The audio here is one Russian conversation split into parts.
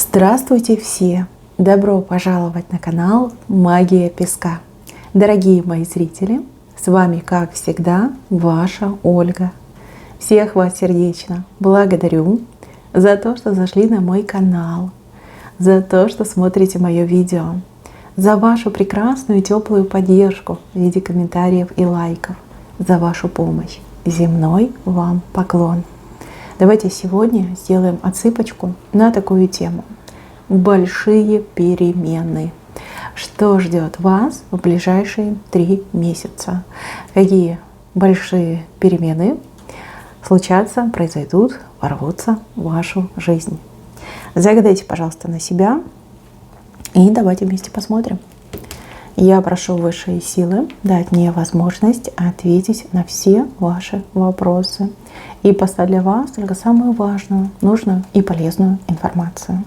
Здравствуйте все! Добро пожаловать на канал Магия Песка. Дорогие мои зрители, с вами, как всегда, ваша Ольга. Всех вас сердечно благодарю за то, что зашли на мой канал, за то, что смотрите мое видео, за вашу прекрасную теплую поддержку в виде комментариев и лайков, за вашу помощь. Земной вам поклон. Давайте сегодня сделаем отсыпочку на такую тему. Большие перемены. Что ждет вас в ближайшие 3 месяца? Какие большие перемены случатся, произойдут, ворвутся в вашу жизнь? Загадайте, пожалуйста, на себя и давайте вместе посмотрим. Я прошу высшие силы дать мне возможность ответить на все ваши вопросы и послать для вас только самую важную, нужную и полезную информацию.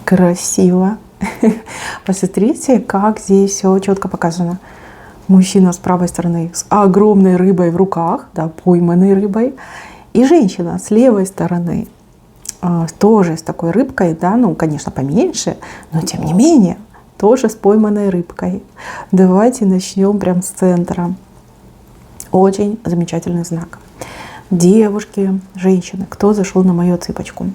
Красиво. Посмотрите, как здесь все четко показано. Мужчина с правой стороны с огромной рыбой в руках, да, пойманной рыбой, и женщина с левой стороны тоже с такой рыбкой, да, ну, конечно, поменьше, но тем не менее, тоже с пойманной рыбкой. Давайте начнем прямо с центра. Очень замечательный знак. Девушки, женщины, кто зашел на мою цыпочку?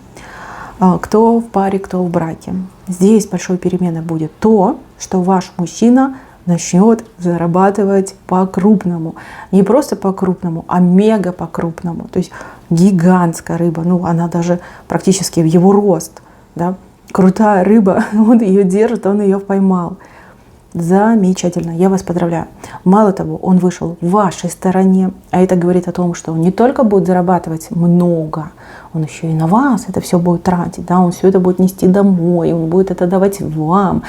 Кто в паре, кто в браке? Здесь большой переменой будет то, что ваш мужчина начнет зарабатывать по-крупному. Не просто по-крупному, а мега по-крупному. То есть гигантская рыба, ну она даже практически в его рост. Да? Крутая рыба, он ее держит, он ее поймал. Замечательно, я вас поздравляю. Мало того, он вышел в вашей стороне, а это говорит о том, что он не только будет зарабатывать много, он еще и на вас это все будет тратить, да, он все это будет нести домой, он будет это давать вам.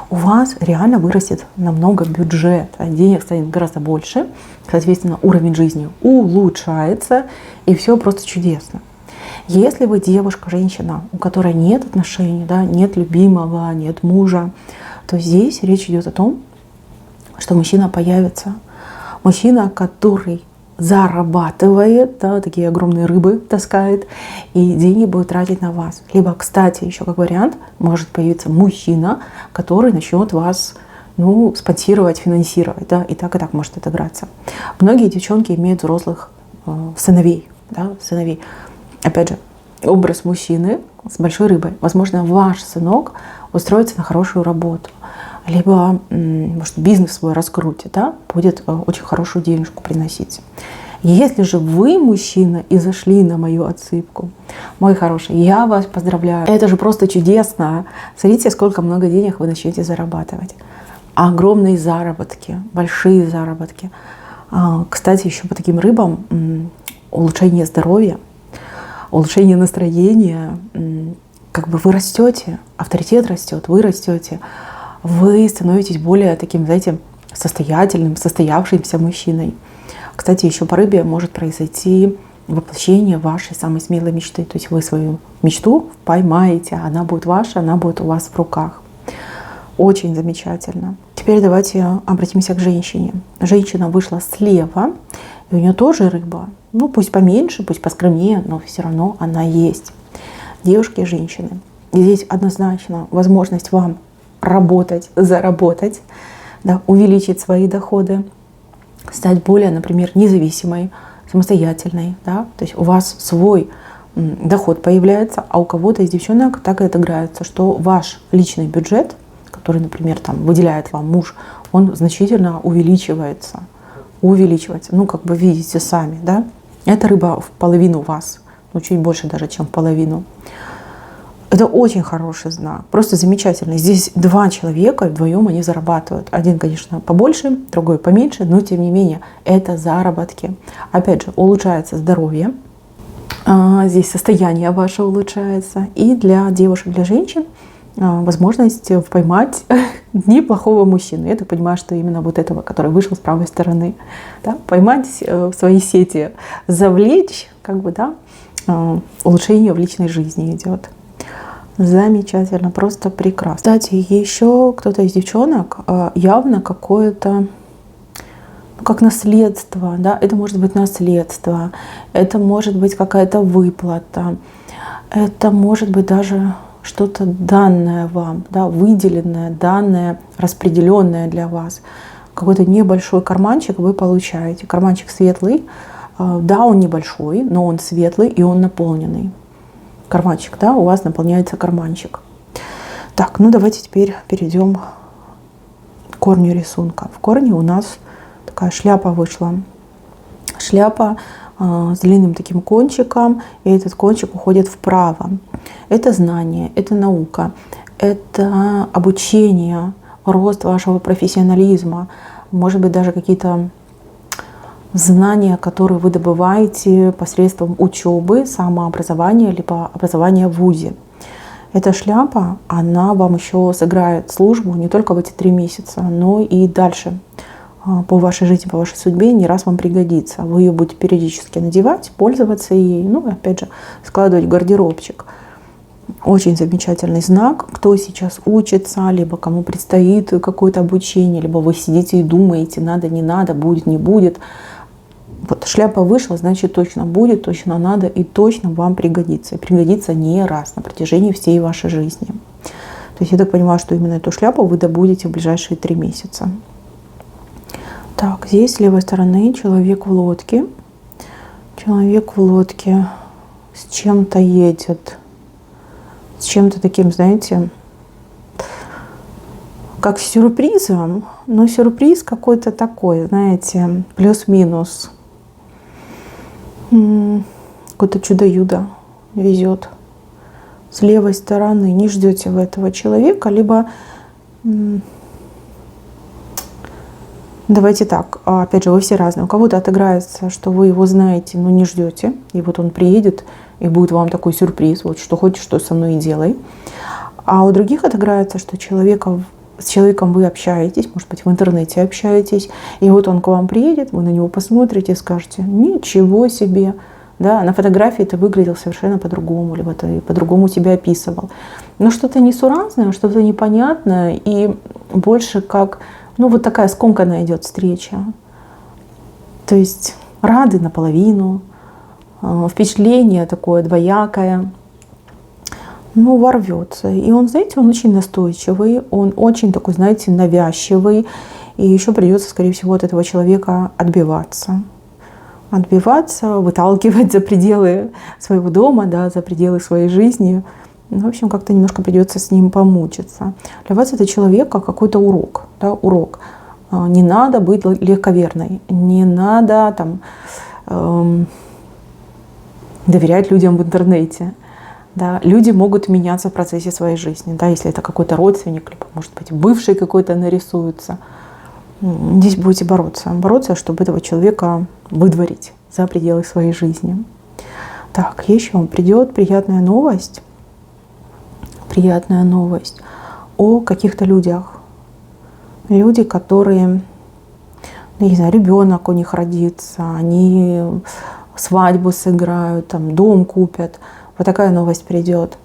У вас реально вырастет намного бюджет, а денег станет гораздо больше, соответственно, уровень жизни улучшается, и все просто чудесно. Если вы девушка, женщина, у которой нет отношений, да, нет любимого, нет мужа, то здесь речь идет о том, что мужчина появится. Мужчина, который зарабатывает, да, такие огромные рыбы таскает, и деньги будет тратить на вас. Либо, кстати, еще как вариант, может появиться мужчина, который начнет вас, ну, спонсировать, финансировать, да, и так может отыграться. Многие девчонки имеют взрослых сыновей, да, сыновей. Опять же, образ мужчины с большой рыбой. Возможно, ваш сынок устроится на хорошую работу, либо, может, бизнес свой раскрутит, да, будет очень хорошую денежку приносить. Если же вы мужчина и зашли на мою отсыпку, мой хороший, я вас поздравляю. Это же просто чудесно. Смотрите, сколько много денег вы начнете зарабатывать. Огромные заработки, большие заработки. Кстати, еще по таким рыбам улучшение здоровья, улучшение настроения, как бы вы растете, авторитет растет, вы растете, вы становитесь более таким, знаете, состоятельным, состоявшимся мужчиной. Кстати, еще по рыбе может произойти воплощение вашей самой смелой мечты. То есть вы свою мечту поймаете, она будет ваша, она будет у вас в руках. Очень замечательно. Теперь давайте обратимся к женщине. Женщина вышла слева, и у нее тоже рыба. Ну, пусть поменьше, пусть поскромнее, но все равно она есть. Девушки и женщины. И здесь однозначно возможность вам работать, заработать, да, увеличить свои доходы, стать более, например, независимой, самостоятельной. Да? То есть у вас свой доход появляется, а у кого-то из девчонок так и отыграется, что ваш личный бюджет, который, например, там, выделяет вам муж, он значительно увеличивается. Ну, как бы видите сами, да? Эта рыба в половину вас, ну, чуть больше даже, чем в половину. Это очень хороший знак, просто замечательно. Здесь 2 человека, вдвоем они зарабатывают. Один, конечно, побольше, другой поменьше, но тем не менее это заработки. Опять же, улучшается здоровье, здесь состояние ваше улучшается. И для девушек, для женщин возможность поймать неплохого мужчину. Я так понимаю, что именно вот этого, который вышел с правой стороны, да, поймать в свои сети, завлечь, как бы, да, улучшение в личной жизни идет. Замечательно, просто прекрасно. Кстати, еще кто-то из девчонок явно какое-то, ну, как наследство, да, это может быть наследство, это может быть какая-то выплата, это может быть даже что-то данное вам, да, выделенное, данное, распределенное для вас. Какой-то небольшой карманчик вы получаете. Карманчик светлый, да, он небольшой, но он светлый и он наполненный. Карманчик, да, у вас наполняется карманчик. Так, ну давайте теперь перейдем к корню рисунка. В корне у нас такая шляпа вышла. Шляпа с длинным таким кончиком, и этот кончик уходит вправо. Это знание, это наука, это обучение, рост вашего профессионализма, может быть, даже какие-то знания, которые вы добываете посредством учебы, самообразования, либо образования в вузе. Эта шляпа, она вам еще сыграет службу не только в эти 3 месяца, но и дальше по вашей жизни, по вашей судьбе не раз вам пригодится. Вы ее будете периодически надевать, пользоваться ей, ну, опять же, складывать в гардеробчик. Очень замечательный знак. Кто сейчас учится, либо кому предстоит какое-то обучение, либо вы сидите и думаете, надо, не надо, будет, не будет. Вот шляпа вышла, значит, точно будет, точно надо и точно вам пригодится. И пригодится не раз на протяжении всей вашей жизни. То есть я так понимаю, что именно эту шляпу вы добудете в ближайшие 3 месяца. Так, здесь с левой стороны человек в лодке. Человек в лодке с чем-то едет. С чем-то таким, знаете, как с сюрпризом. Но сюрприз какой-то такой, знаете, плюс-минус. Какое-то чудо-юдо везет. С левой стороны не ждете вы этого человека, либо... Давайте так, опять же, вы все разные. У кого-то отыграется, что вы его знаете, но не ждете. И вот он приедет, и будет вам такой сюрприз. Вот что хочешь, что со мной и делай. А у других отыграется, что с человеком вы общаетесь, может быть, в интернете общаетесь. И вот он к вам приедет, вы на него посмотрите и скажете: ничего себе. Да, на фотографии ты выглядел совершенно по-другому, либо ты по-другому себя описывал. Но что-то несуразное, что-то непонятное, и больше как... Ну, вот такая скомканная идет встреча. То есть рады наполовину, впечатление такое двоякое. Ну, ворвется. И он, знаете, он очень настойчивый, он очень такой, знаете, навязчивый. И еще придется, скорее всего, от этого человека отбиваться. Отбиваться, выталкивать за пределы своего дома, да, за пределы своей жизни. В общем, как-то немножко придется с ним помучиться. Для вас это человек как какой-то урок. Да, урок. Не надо быть легковерной. Не надо там, доверять людям в интернете. Да. Люди могут меняться в процессе своей жизни. Да, если это какой-то родственник, либо, может быть, бывший какой-то нарисуется. Здесь будете бороться. Бороться, чтобы этого человека выдворить за пределы своей жизни. Так, еще придет приятная новость. Приятная новость о каких-то людях. Люди, которые, не знаю, ребенок у них родится, они свадьбу сыграют, там, дом купят. Вот такая новость придет.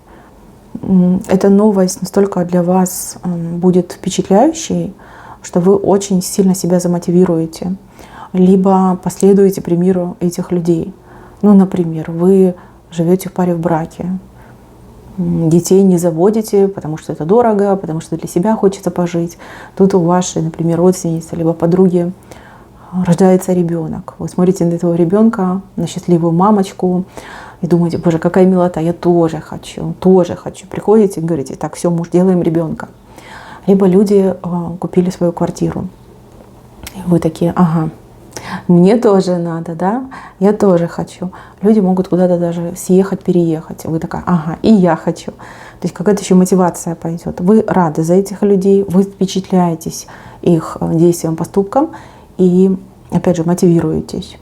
Эта новость настолько для вас будет впечатляющей, что вы очень сильно себя замотивируете, либо последуете примеру этих людей. Ну, например, вы живете в паре в браке, детей не заводите, потому что это дорого, потому что для себя хочется пожить. Тут у вашей, например, родственницы либо подруги рождается ребенок. Вы смотрите на этого ребенка, на счастливую мамочку и думаете: боже, какая милота, я тоже хочу, тоже хочу. Приходите и говорите: так, все, муж, делаем ребенка. Либо люди купили свою квартиру. И вы такие: ага, мне тоже надо, да, я тоже хочу. Люди могут куда-то даже съехать, переехать. Вы такая: ага, и я хочу. То есть какая-то еще мотивация пойдет. Вы рады за этих людей, вы впечатляетесь их действием, поступком и, опять же, мотивируетесь.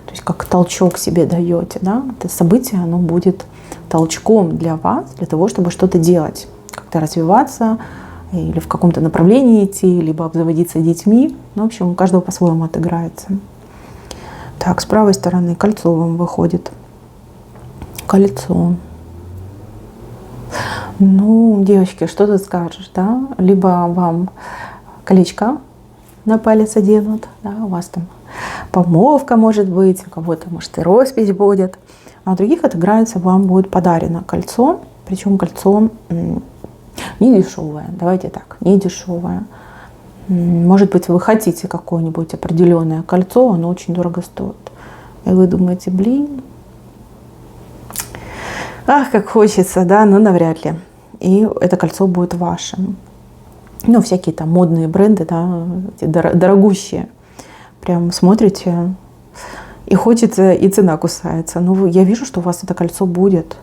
То есть как толчок себе даете, да. Это событие, оно будет толчком для вас, для того, чтобы что-то делать, как-то развиваться, или в каком-то направлении идти, либо обзаводиться детьми. Ну, в общем, у каждого по-своему отыграется. Так, с правой стороны кольцо вам выходит. Кольцо. Ну, девочки, что ты скажешь, да? Либо вам колечко на палец оденут, да, у вас там помолвка может быть, у кого-то, может, и роспись будет. А у других отыграется, вам будет подарено кольцо, причем кольцо не дешевое, давайте так, не дешевое. Может быть, вы хотите какое-нибудь определенное кольцо, оно очень дорого стоит. И вы думаете, блин, ах, как хочется, да, но навряд ли. И это кольцо будет вашим. Ну, всякие там модные бренды, да, дорогущие. Прям смотрите, и хочется, и цена кусается. Но я вижу, что у вас это кольцо будет.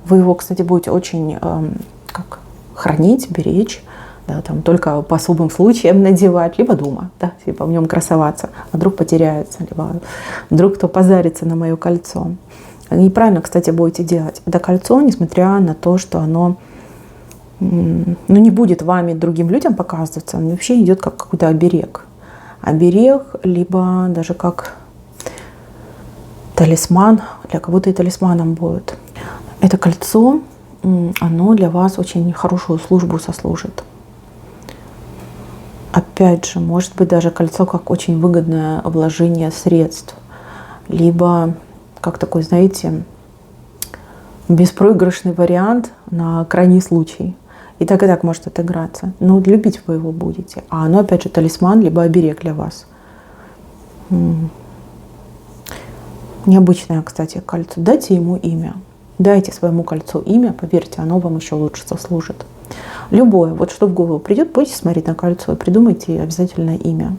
Вы его, кстати, будете очень как, хранить, беречь, да, там, только по особым случаям надевать, либо дома, да, типа в нем красоваться. А вдруг потеряется, либо вдруг кто позарится на мое кольцо. И правильно, кстати, будете делать. Это кольцо, несмотря на то, что оно не будет вами другим людям показываться, оно вообще идет как какой-то оберег. Оберег, либо даже как талисман, для кого-то и талисманом будет. Это кольцо, оно для вас очень хорошую службу сослужит. Опять же, может быть даже кольцо как очень выгодное вложение средств, либо как такой, знаете, беспроигрышный вариант на крайний случай. И так может отыграться. Но любить вы его будете. А оно, опять же, талисман, либо оберег для вас. Необычное, кстати, кольцо. Дайте ему имя. Дайте своему кольцу имя, поверьте, оно вам еще лучше сослужит. Любое, вот что в голову придет, будете смотреть на кольцо и придумайте обязательно имя.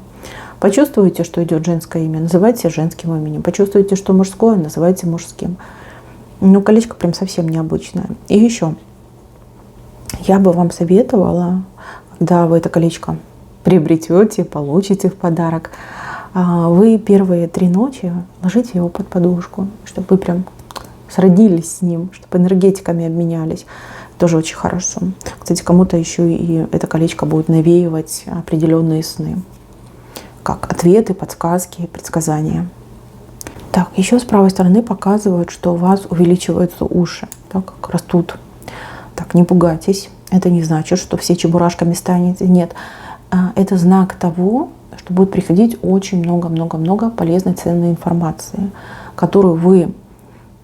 Почувствуете, что идет женское имя, называйте женским именем. Почувствуете, что мужское, называйте мужским. Ну, колечко прям совсем необычное. И еще, я бы вам советовала, когда вы это колечко приобретете, получите в подарок, вы первые 3 ночи ложите его под подушку, чтобы вы прям сроднились с ним, чтобы энергетиками обменялись. Тоже очень хорошо. Кстати, кому-то еще и это колечко будет навеивать определенные сны, как ответы, подсказки, предсказания. Так, еще с правой стороны показывают, что у вас увеличиваются уши, так как растут. Так, не пугайтесь. Это не значит, что все чебурашками станете. Нет, это знак того, что будет приходить очень много полезной, ценной информации, которую вы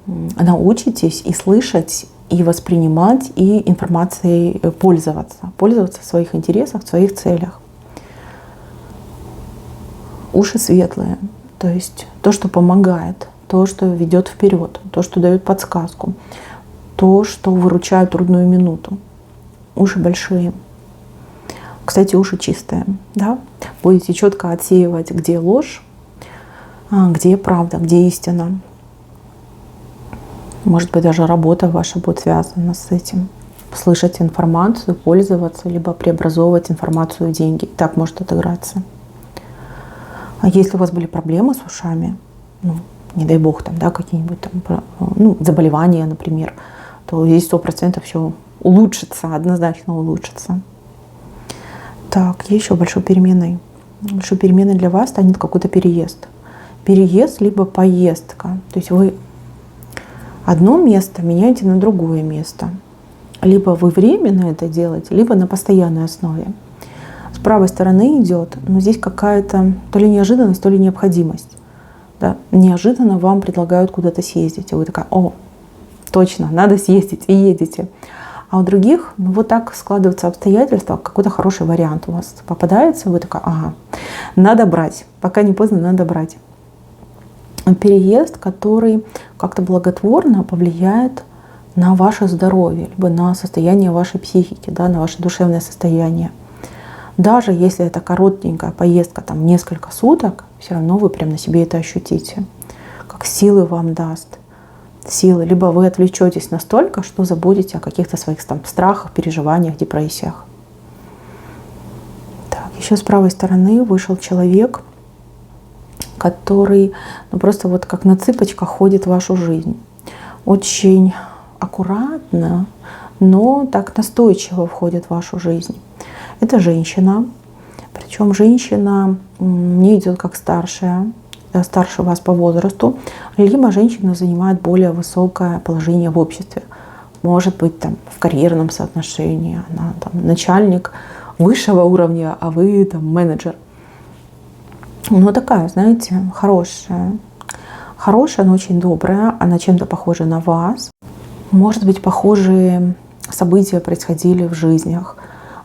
научитесь и слышать, и воспринимать, и информацией пользоваться. Пользоваться в своих интересах, в своих целях. Уши светлые. То есть то, что помогает, то, что ведет вперед, то, что дает подсказку, то, что выручает в трудную минуту. Уши большие. Кстати, уши чистые. Да? Будете четко отсеивать, где ложь, где правда, где истина. Может быть, даже работа ваша будет связана с этим. Слышать информацию, пользоваться, либо преобразовывать информацию в деньги. Так может отыграться. А если у вас были проблемы с ушами, ну, не дай бог, там, да, какие-нибудь там, ну, заболевания, например, то здесь 100% все улучшится, однозначно улучшится. Так, еще большой переменой. Большой переменой для вас станет какой-то переезд. Переезд, либо поездка. То есть вы одно место меняете на другое место. Либо вы временно это делаете, либо на постоянной основе. С правой стороны идет, но здесь какая-то то ли неожиданность, то ли необходимость. Да? Неожиданно вам предлагают куда-то съездить. И вы такая, о, точно, надо съездить, и едете. А у других, ну вот так складываются обстоятельства, какой-то хороший вариант у вас попадается, вы такая, ага, надо брать, пока не поздно, надо брать. Переезд, который как-то благотворно повлияет на ваше здоровье, либо на состояние вашей психики, да, на ваше душевное состояние. Даже если это коротенькая поездка, там несколько суток, все равно вы прям на себе это ощутите. Как силы вам даст. Силы. Либо вы отвлечетесь настолько, что забудете о каких-то своих там страхах, переживаниях, депрессиях. Так, еще с правой стороны вышел человек, который просто вот как на цыпочках ходит в вашу жизнь. Очень аккуратно, но так настойчиво входит в вашу жизнь. Это женщина, причем женщина не идет как старшая, старше вас по возрасту, либо женщина занимает более высокое положение в обществе. может быть там в карьерном соотношении, она там начальник высшего уровня, а вы там менеджер. Ну, такая, знаете, хорошая, но очень добрая, она чем-то похожа на вас. Может быть, похожие события происходили в жизнях.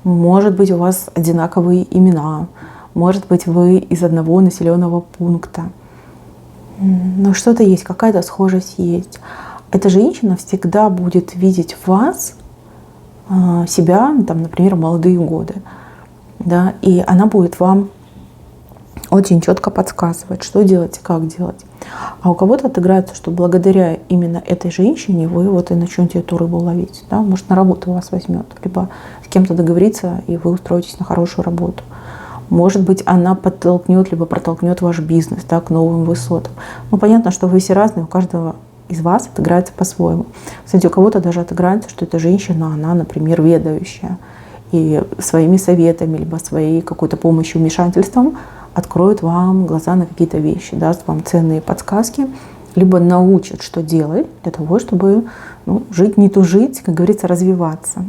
Может быть, у вас одинаковые имена. Может быть, вы из одного населенного пункта. Но что-то есть, какая-то схожесть есть. Эта женщина всегда будет видеть в вас себя, там, например, в молодые годы. Да, и она будет вам очень четко подсказывать, что делать и как делать. А у кого-то отыграется, что благодаря именно этой женщине вы вот и начнете эту рыбу ловить. Да? Может, на работу вас возьмет, либо с кем-то договориться, и вы устроитесь на хорошую работу. Может быть, она подтолкнет, либо протолкнет ваш бизнес, да, к новым высотам. Ну, понятно, что вы все разные, у каждого из вас отыграется по-своему. Кстати, у кого-то даже отыграется, что эта женщина, она, например, ведающая. И своими советами, либо своей какой-то помощью, вмешательством откроет вам глаза на какие-то вещи, даст вам ценные подсказки, либо научит, что делать для того, чтобы жить, не тужить, как говорится, развиваться.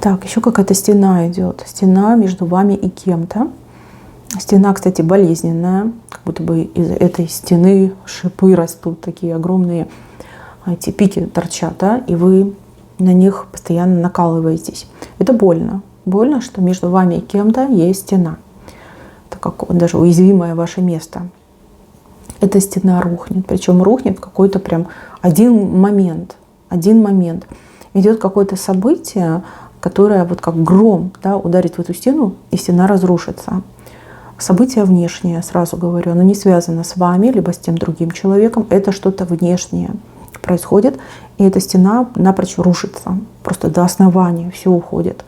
Так, еще какая-то стена идет. Стена между вами и кем-то. Стена, кстати, болезненная. Как будто бы из этой стены шипы растут, такие огромные, эти пики торчат, да, и вы на них постоянно накалываетесь. Это больно. Больно, что между вами и кем-то есть стена. Это как даже уязвимое ваше место. Эта стена рухнет. Причем рухнет в какой-то прям один момент. Идет какое-то событие, которое вот как гром, да, ударит в эту стену, и стена разрушится. Событие внешнее, сразу говорю, оно не связано с вами, либо с тем другим человеком. Это что-то внешнее происходит, и эта стена напрочь рушится. Просто до основания все уходит.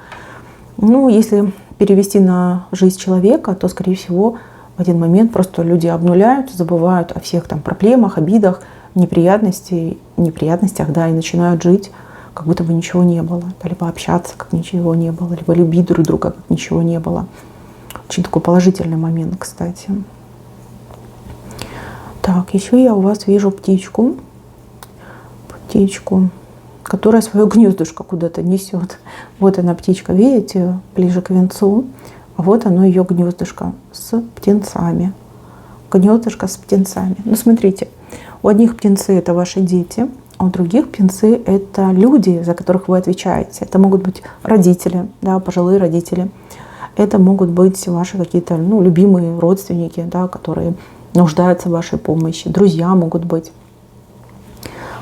Ну, если перевести на жизнь человека, то, скорее всего, в один момент просто люди обнуляются, забывают о всех там проблемах, обидах, неприятностях, да, и начинают жить, как будто бы ничего не было. Либо общаться, как ничего не было, либо любить друг друга, как ничего не было. Очень такой положительный момент, кстати. Так, еще я у вас вижу птичку, которая свое гнездышко куда-то несет. Вот она, птичка, видите, ближе к венцу. А вот оно, ее гнездышко с птенцами. Гнездышко с птенцами. Ну, смотрите, у одних птенцы это ваши дети, а у других птенцы это люди, за которых вы отвечаете. Это могут быть родители, да, пожилые родители. Это могут быть ваши какие-то любимые родственники, да, которые нуждаются в вашей помощи. Друзья могут быть.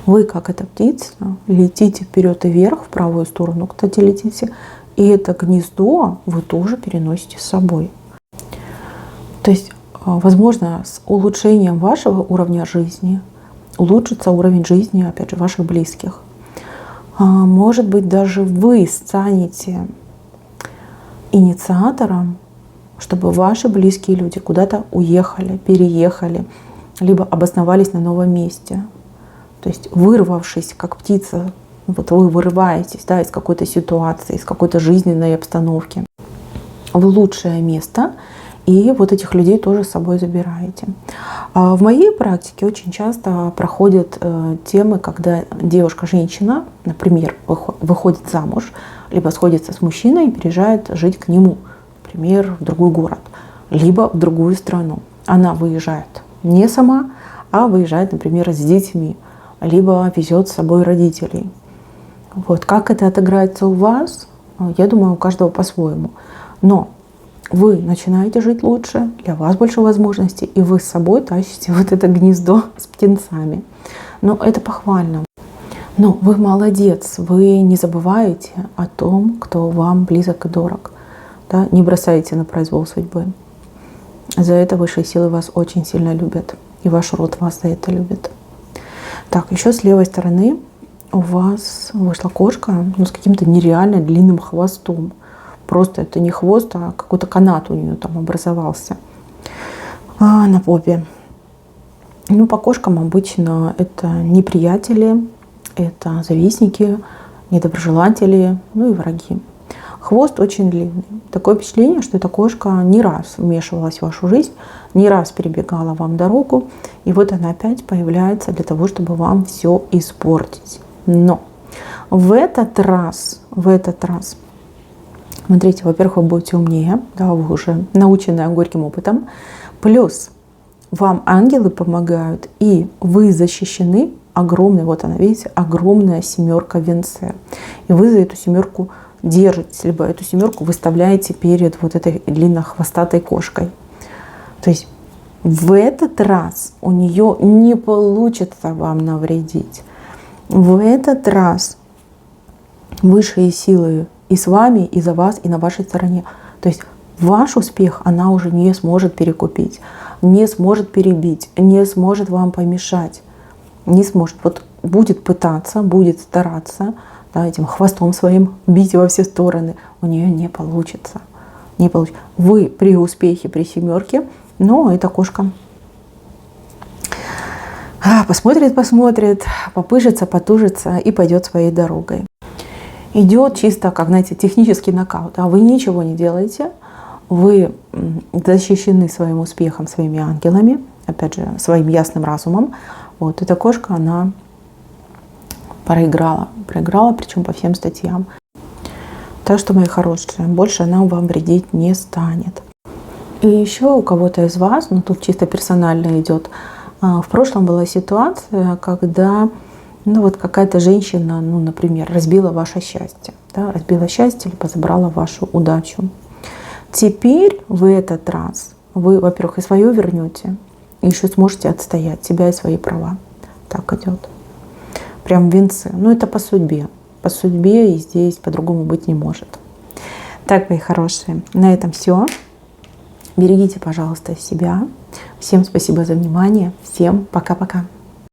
Вы, как эта птица, летите вперед и вверх, в правую сторону, кстати, летите. И это гнездо вы тоже переносите с собой. То есть, возможно, с улучшением вашего уровня жизни улучшится уровень жизни, опять же, ваших близких. Может быть, даже вы станете инициатором, чтобы ваши близкие люди куда-то уехали, переехали, либо обосновались на новом месте. То есть, вырвавшись, как птица, вот вы вырываетесь, да, из какой-то ситуации, из какой-то жизненной обстановки в лучшее место, и вот этих людей тоже с собой забираете. В моей практике очень часто проходят темы, когда девушка-женщина, например, выходит замуж, либо сходится с мужчиной и переезжает жить к нему, например, в другой город, либо в другую страну. Она выезжает не сама, а выезжает, например, с детьми, либо везет с собой родителей. Вот. Как это отыграется у вас, я думаю, у каждого по-своему. Но вы начинаете жить лучше, для вас больше возможностей, и вы с собой тащите вот это гнездо с птенцами. Но это похвально. Но вы молодец, вы не забываете о том, кто вам близок и дорог. Да? Не бросаете на произвол судьбы. За это высшие силы вас очень сильно любят, и ваш род вас за это любит. Так, еще с левой стороны у вас вышла кошка, с каким-то нереально длинным хвостом. Просто это не хвост, а какой-то канат у нее там образовался на попе. По кошкам обычно это неприятели, это завистники, недоброжелатели, и враги. Хвост очень длинный. Такое впечатление, что эта кошка не раз вмешивалась в вашу жизнь, не раз перебегала вам дорогу, и вот она опять появляется для того, чтобы вам все испортить. Но в этот раз, смотрите, во-первых, вы будете умнее, да, вы уже научены горьким опытом, плюс вам ангелы помогают, и вы защищены огромной, вот она, видите, огромная семерка в венце. И вы за эту семерку держитесь, либо эту семерку выставляете перед вот этой длиннохвостатой кошкой. То есть в этот раз у нее не получится вам навредить. В этот раз высшие силы и с вами, и за вас, и на вашей стороне. То есть ваш успех она уже не сможет перекупить, не сможет перебить, не сможет вам помешать. Не сможет. Вот будет пытаться, будет стараться, да, этим хвостом своим бить во все стороны. У нее не получится. Не получится. Вы при успехе, при семерке, но эта кошка посмотрит, попыжится, потужится и пойдет своей дорогой. Идет чисто, как, знаете, технический нокаут. А вы ничего не делаете. Вы защищены своим успехом, своими ангелами, опять же, своим ясным разумом. Вот эта кошка, она проиграла, причем по всем статьям. Так что, мои хорошие, больше она вам вредить не станет. И еще у кого-то из вас, ну тут чисто персонально идет, в прошлом была ситуация, когда, ну вот какая-то женщина, ну, например, разбила ваше счастье, да, разбила счастье, либо забрала вашу удачу. Теперь в этот раз вы, во-первых, и свое вернете, и еще сможете отстоять себя и свои права. Так идет. Прям в венце. Ну, это по судьбе. По судьбе, и здесь по-другому быть не может. Так, мои хорошие, на этом все. Берегите, пожалуйста, себя. Всем спасибо за внимание. Всем пока-пока.